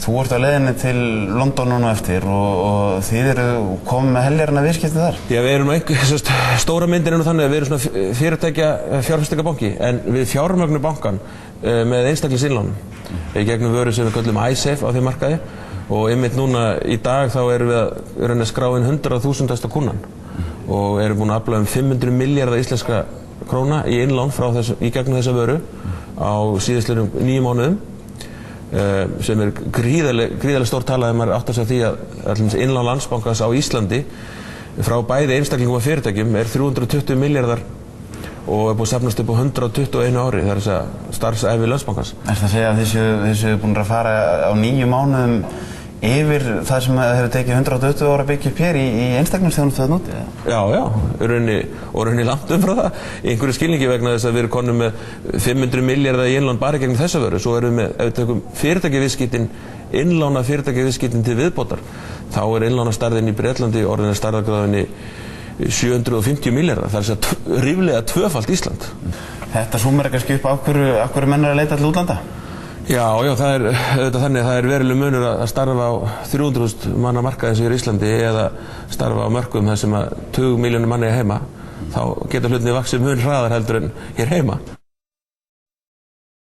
Þú ert á leiðinni til London núna eftir og þið eru komið með heljarna viðskipti þar. Já, við erum stóra myndin þannig að við erum svona fyrirtækja fjárfestingarbanki en við fjármögnum bankan með einstaklingsinnlánum í gegnum vöru sem við köllum iSafe á þeim markaði og einmitt núna í dag þá erum við að skrá inn 100.000. Kúnnan og erum búin að afla 500 milljarða íslenskra króna í innlán í gegnum þessa vöru á síðastliðnum 9 mánuðum sem gríðarlega stór tala þegar maður áttar sig á því að innlán Landsbankans á Íslandi frá bæði einstaklingum og fyrirtækjum 320 milljarðar og búið að safnast upp á 121 ári, það þess að starfsævi Landsbankans. Það að segja að þið séu búin að fara á 9 mánuðum yfir það sem hefur tekið 120 ára að byggja upp hér í einstaklingsþjónustu þarna úti? Já, rauninni langt frá það. Í einhverju skilningi vegna þess að við erum konum með 500 milljarða í innlán bara gegn þessa vöru. Svo erum við, ef við tökum fyrirtækjaviðskiptin, innlána fyrirtækjaviðskiptin til viðbótar, þá innlánastærðin í Bretlandi orðin stærðargráðinni 750 milljarða. Það er ríflega tvöfalt Ísland. Þetta súmar kannski upp af hverju menn að leita til útlanda? Já, það er auðvitað þannig að það er veruleg munur að starfa á 300.000 manna markaði sem er í Íslandi eða starfa á mörkuðum þar sem að 20 milljónir manni er heima. Þá geta hlutinni vaxið mun hraðar heldur en hér heima.